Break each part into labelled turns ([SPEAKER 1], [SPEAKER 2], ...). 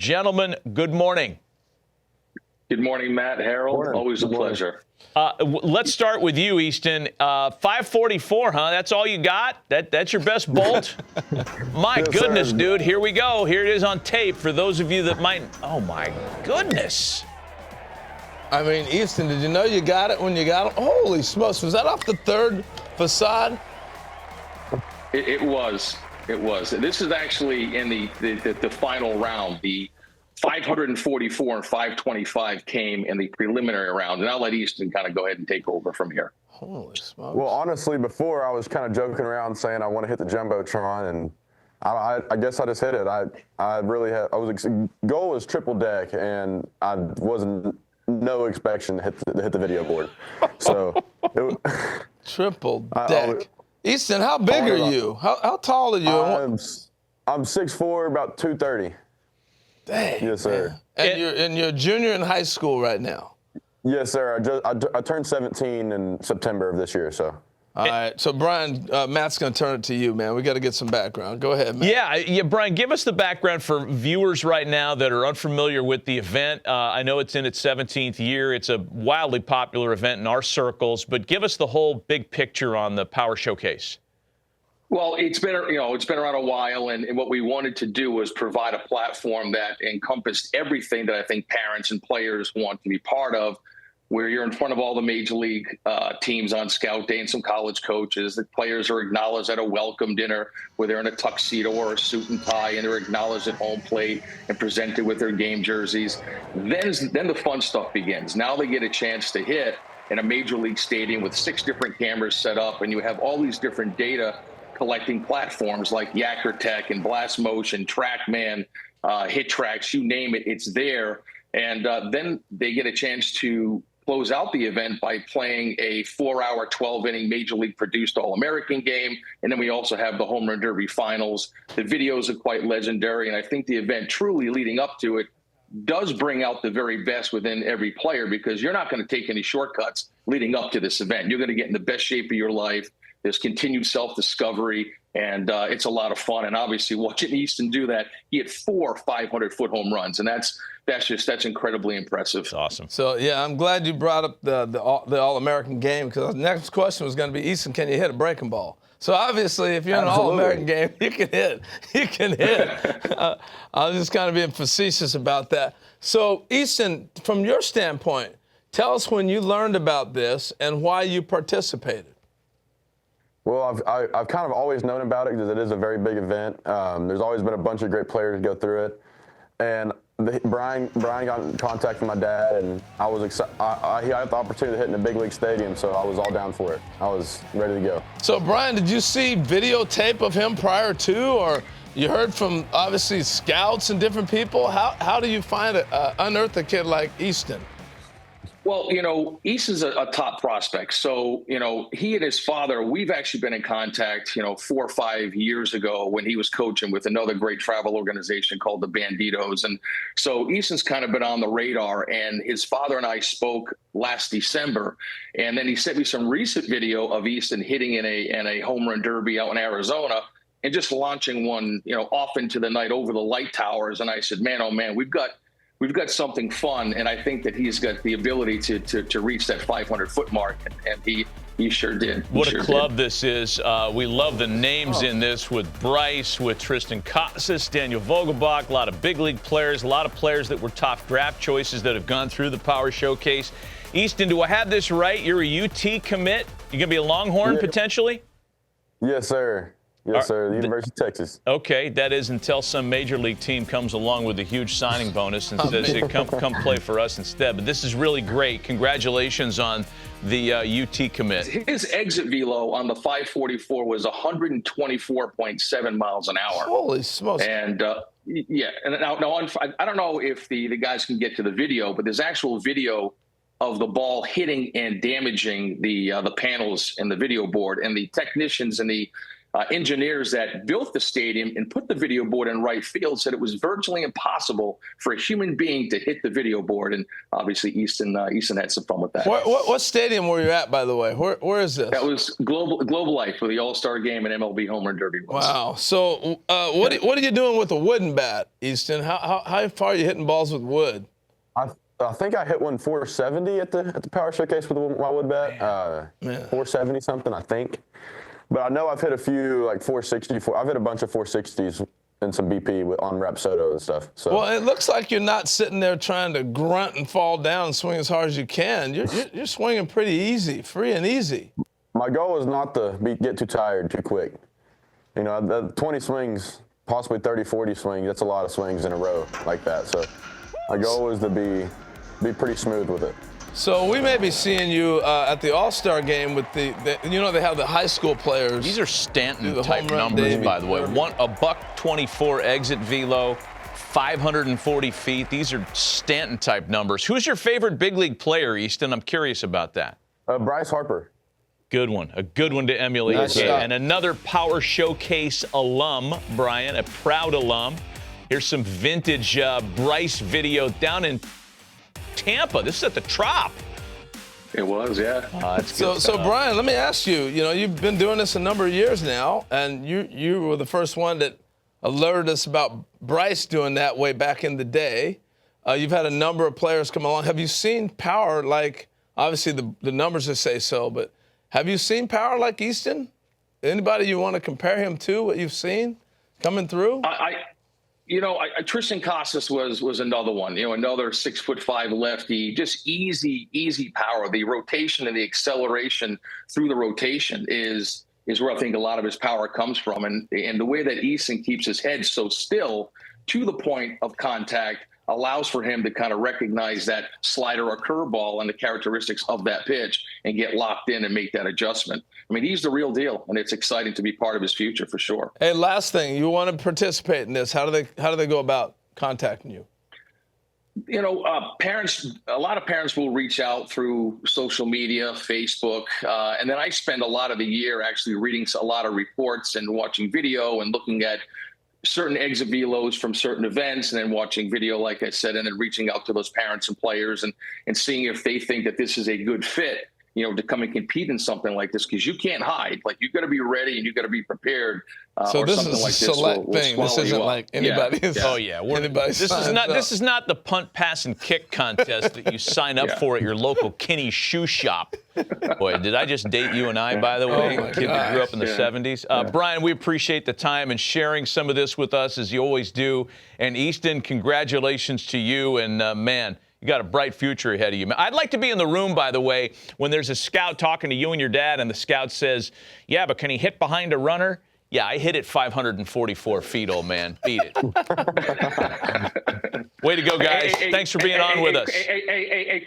[SPEAKER 1] Gentlemen, good morning.
[SPEAKER 2] Good morning, Matt, Harold.
[SPEAKER 3] Morning.
[SPEAKER 2] Always a pleasure.
[SPEAKER 1] Let's start with you, Easton. 544, huh? That's all you got? That's your best bolt? My goodness, dude. Here we go. Here it is on tape for those of you that might. Oh, my goodness.
[SPEAKER 4] I mean, Easton, did you know you got it when you got it? Holy smokes. Was that off the third facade?
[SPEAKER 2] It was. It was. This is actually in the final round. The 544 and 525 came in the preliminary round, and I'll let Easton kind of go ahead and take over from here.
[SPEAKER 4] Holy smokes.
[SPEAKER 3] Well, honestly, before I was kind of joking around saying I want to hit the Jumbotron, and I guess I just hit it. I really had. Goal was triple deck, and I wasn't no expectation to hit the video board. So
[SPEAKER 4] triple deck. Easton, how big are you? How tall are you?
[SPEAKER 3] I'm 6'4", about 230.
[SPEAKER 4] Dang.
[SPEAKER 3] Yes, sir.
[SPEAKER 4] And you're a junior in high school right now.
[SPEAKER 3] Yes, sir. I turned 17 in September of this year, so.
[SPEAKER 4] All right. So, Brian, Matt's going to turn it to you, man. We got to get some background. Go ahead, Matt.
[SPEAKER 1] Yeah, Brian, give us the background for viewers right now that are unfamiliar with the event. I know it's in its 17th year. It's a wildly popular event in our circles, but give us the whole big picture on the Power Showcase.
[SPEAKER 2] Well, it's been around a while, and what we wanted to do was provide a platform that encompassed everything that I think parents and players want to be part of, where you're in front of all the major league teams on scout day and some college coaches. The players are acknowledged at a welcome dinner where they're in a tuxedo or a suit and tie, and they're acknowledged at home plate and presented with their game jerseys. Then the fun stuff begins. Now they get a chance to hit in a major league stadium with 6 different cameras set up, and you have all these different data collecting platforms like Yacker Tech and Blast Motion, TrackMan, Hit Tracks, you name it, it's there. And then they get a chance to close out the event by playing a 4-hour, 12-inning Major League produced All-American game. And then we also have the Home Run Derby finals. The videos are quite legendary, and I think the event truly leading up to it does bring out the very best within every player, because you're not going to take any shortcuts leading up to this event. You're going to get in the best shape of your life. There's continued self-discovery, and it's a lot of fun. And obviously, watching Easton do that, he hit 4 500-foot home runs, and that's incredibly impressive.
[SPEAKER 1] That's awesome.
[SPEAKER 4] So yeah, I'm glad you brought up the All-American game, because the next question was going to be, Easton, can you hit a breaking ball? So obviously, if you're in an All-American game, you can hit. You can hit. I was just kind of being facetious about that. So Easton, from your standpoint, tell us when you learned about this and why you participated.
[SPEAKER 3] Well, I've kind of always known about it because it is a very big event. There's always been a bunch of great players go through it. And Brian got in contact with my dad, and I was excited. He had the opportunity to hit in a big league stadium, so I was all down for it. I was ready to go.
[SPEAKER 4] So, Brian, did you see videotape of him prior to, or you heard from, obviously, scouts and different people? How do you unearth a kid like Easton?
[SPEAKER 2] Well, Easton's a top prospect. So, he and his father, we've actually been in contact, 4 or 5 years ago when he was coaching with another great travel organization called the Banditos. And so Easton's kind of been on the radar, and his father and I spoke last December. And then he sent me some recent video of Easton hitting in a home run derby out in Arizona and just launching one, off into the night over the light towers. And I said, man, oh man, we've got something fun, and I think that he's got the ability to reach that 500-foot mark, and he sure did.
[SPEAKER 1] What a club this is. We love the names in this with Bryce, with Tristan Casas, Daniel Vogelbach, a lot of big league players, a lot of players that were top draft choices that have gone through the Power Showcase. Easton, do I have this right? You're a UT commit? You're going to be a Longhorn potentially?
[SPEAKER 3] Yes, sir. Yes, sir. The University of Texas.
[SPEAKER 1] Okay, that is until some major league team comes along with a huge signing bonus and says, hey, come play for us instead. But this is really great. Congratulations on the UT commit. His
[SPEAKER 2] exit velo on the 544 was 124.7 miles an hour.
[SPEAKER 4] Holy smokes.
[SPEAKER 2] And yeah, and now I don't know if the guys can get to the video, but there's actual video of the ball hitting and damaging the panels in the video board, and the technicians and the engineers that built the stadium and put the video board in right field said it was virtually impossible for a human being to hit the video board. And obviously Easton had some fun with that.
[SPEAKER 4] What stadium were you at, by the way? Where is this?
[SPEAKER 2] That was Global Life for the All-Star Game and MLB Home Run Derby.
[SPEAKER 4] Wow. So what are you doing with a wooden bat, Easton? How far are you hitting balls with wood?
[SPEAKER 3] I think I hit one 470 at the Power Showcase with my wood bat. 470 something, I think. But I know I've hit a few like 460. I've hit a bunch of 460s and some BP on Rapsodo and stuff. So.
[SPEAKER 4] Well, it looks like you're not sitting there trying to grunt and fall down and swing as hard as you can. You're swinging pretty easy, free and easy.
[SPEAKER 3] My goal is not to get too tired too quick. You know, the 20 swings, possibly 30, 40 swings, that's a lot of swings in a row like that. So my goal is to be pretty smooth with it.
[SPEAKER 4] So we may be seeing you at the All-Star game with they have the high school players.
[SPEAKER 1] These are Stanton-type numbers, by the way. A $1.24 exit velo, 540 feet. These are Stanton-type numbers. Who's your favorite big league player, Easton? I'm curious about that.
[SPEAKER 3] Bryce Harper.
[SPEAKER 1] Good one. A good one to emulate.
[SPEAKER 4] Nice
[SPEAKER 1] And another Power Showcase alum, Brian, a proud alum. Here's some vintage Bryce video down in Tampa. This is at the Trop.
[SPEAKER 2] It was, yeah.
[SPEAKER 4] So Brian, let me ask you. You know, you've been doing this a number of years now, and you were the first one that alerted us about Bryce doing that way back in the day. You've had a number of players come along. Have you seen power like? Obviously, the numbers just say so, but have you seen power like Easton? Anybody you want to compare him to? What you've seen coming through?
[SPEAKER 2] Tristan Casas was another one. You know, another 6'5" lefty, just easy power. The rotation and the acceleration through the rotation is where I think a lot of his power comes from. And the way that Easton keeps his head so still to the point of contact allows for him to kind of recognize that slider or curveball and the characteristics of that pitch and get locked in and make that adjustment. I mean, he's the real deal, and it's exciting to be part of his future for sure.
[SPEAKER 4] Hey, last thing, you want to participate in this? How do they go about contacting you?
[SPEAKER 2] You know, a lot of parents will reach out through social media, Facebook, and then I spend a lot of the year actually reading a lot of reports and watching video and looking at certain exit velos from certain events, and then watching video, like I said, and then reaching out to those parents and players and seeing if they think that this is a good fit, you know, to come and compete in something like this, because you can't hide. Like, you got to be ready and you got to be prepared.
[SPEAKER 4] So this is a select thing. This isn't like anybody's.
[SPEAKER 1] Oh yeah, this is not the punt, pass, and kick contest that you sign up for at your local Kinney shoe shop. Boy, did I just date you and I, by the way? Kid that grew up in the 70s. Brian, we appreciate the time and sharing some of this with us, as you always do. And Easton, congratulations to you. And man, you got a bright future ahead of you. I'd like to be in the room, by the way, when there's a scout talking to you and your dad, and the scout says, "Yeah, but can he hit behind a runner?" Yeah, I hit it 544 feet, old man. Beat it. Way to go, guys. Thanks for being on with us.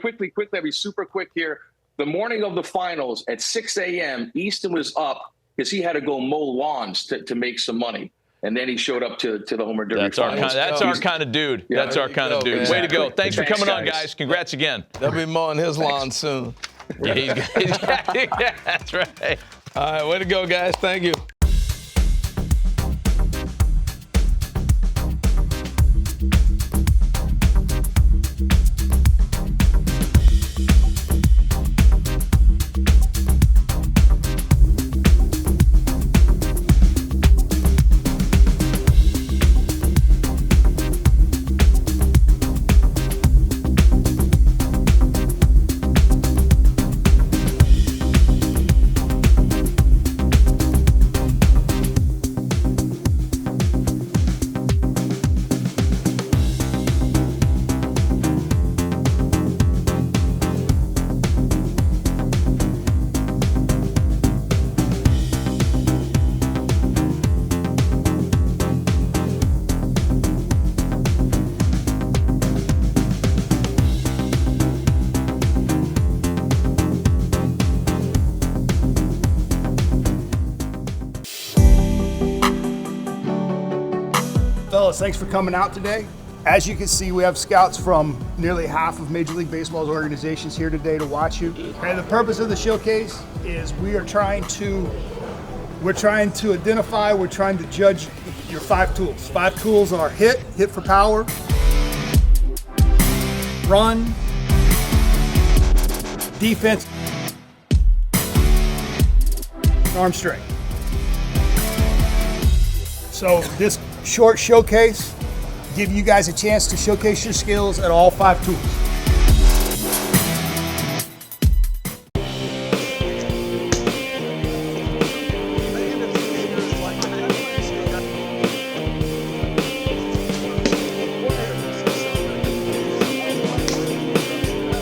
[SPEAKER 2] Quickly, I'll be super quick here. The morning of the finals at 6 a.m., Easton was up because he had to go mow lawns to make some money. And then he showed up to the Home Run Derby.
[SPEAKER 1] That's our kind of dude.
[SPEAKER 2] Yeah,
[SPEAKER 1] that's our kind of dude.
[SPEAKER 2] Exactly.
[SPEAKER 1] Way to go. Thanks for coming on, guys. Congrats again.
[SPEAKER 4] They'll be mowing his lawn soon.
[SPEAKER 1] Yeah, that's right.
[SPEAKER 4] All right, way to go, guys. Thank you.
[SPEAKER 5] Fellas, thanks for coming out today. As you can see, we have scouts from nearly half of Major League Baseball's organizations here today to watch you. And the purpose of the showcase is we are trying to We're trying to identify, we're trying to judge your 5 tools. 5 tools are hit for power, run, defense, arm strength. So this short showcase give you guys a chance to showcase your skills at all 5 tools.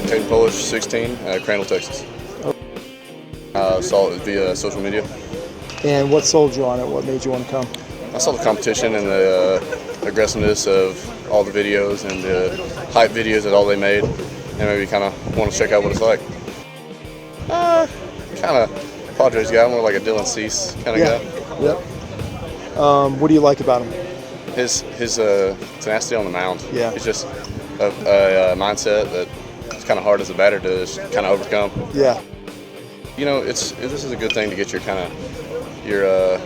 [SPEAKER 6] Kaden Polish, 16, Crandall, Texas. Saw it via social media.
[SPEAKER 7] And what sold you on it? What made you want to come?
[SPEAKER 6] I saw the competition and the aggressiveness of all the videos and the hype videos that all they made, and maybe kind of want to check out what it's like. Kind of Padres guy, more like a Dylan Cease kind of guy.
[SPEAKER 7] Yep. What do you like about him?
[SPEAKER 6] His tenacity on the mound.
[SPEAKER 7] Yeah.
[SPEAKER 6] It's just a mindset that it's kind of hard as a batter to kind of overcome.
[SPEAKER 7] Yeah.
[SPEAKER 6] You know, this is a good thing to get your your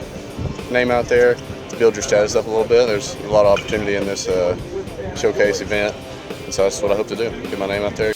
[SPEAKER 6] name out there, to build your status up a little bit. There's a lot of opportunity in this showcase event, and so that's what I hope to do, get my name out there.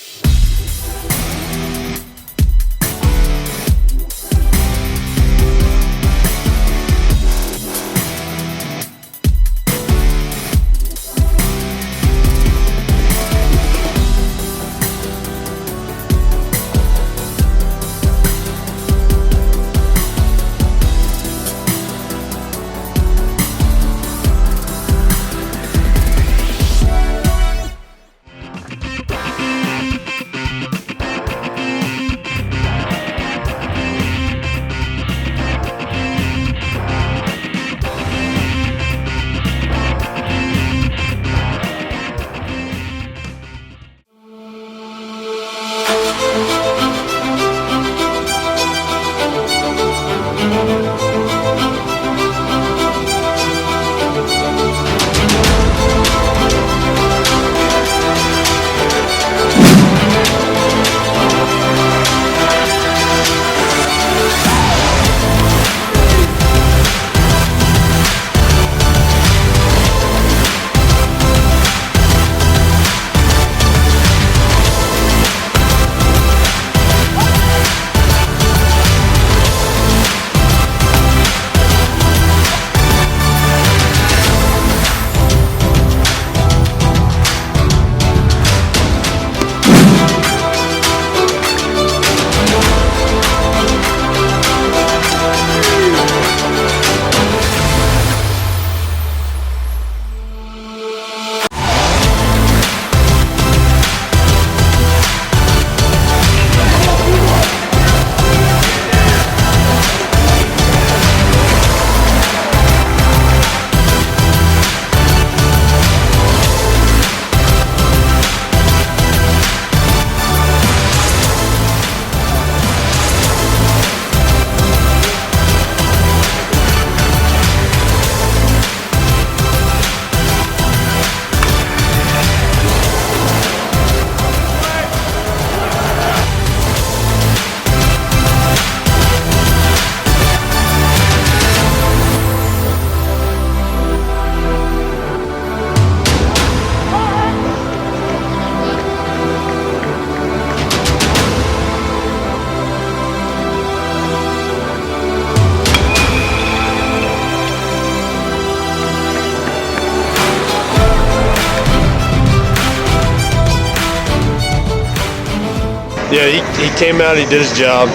[SPEAKER 8] Yeah, he came out, he did his job.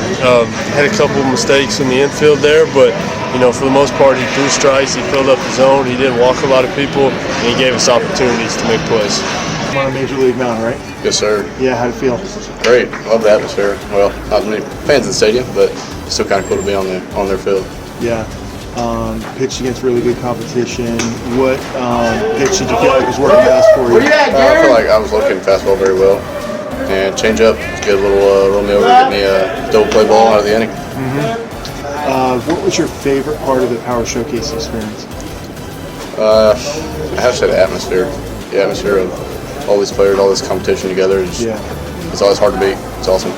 [SPEAKER 8] Had a couple of mistakes in the infield there, but you know, for the most part, he threw strikes, he filled up the zone, he didn't walk a lot of people, and he gave us opportunities to make plays.
[SPEAKER 7] On a major league mound, right?
[SPEAKER 6] Yes, sir.
[SPEAKER 7] Yeah, how'd it feel?
[SPEAKER 6] Great. Love the atmosphere. Well, not many fans in the stadium, but it's still kind of cool to be on their field.
[SPEAKER 7] Yeah. Pitched against really good competition. What pitch did you feel like was working best for you?
[SPEAKER 6] I feel like I was locating fastball very well, and change up, get a little roll me over, get me a double play ball out of the inning.
[SPEAKER 7] What was your favorite part of the Power Showcase experience?
[SPEAKER 6] I have to say the atmosphere. The atmosphere of all these players, all this competition together. It's always hard to beat. It's awesome.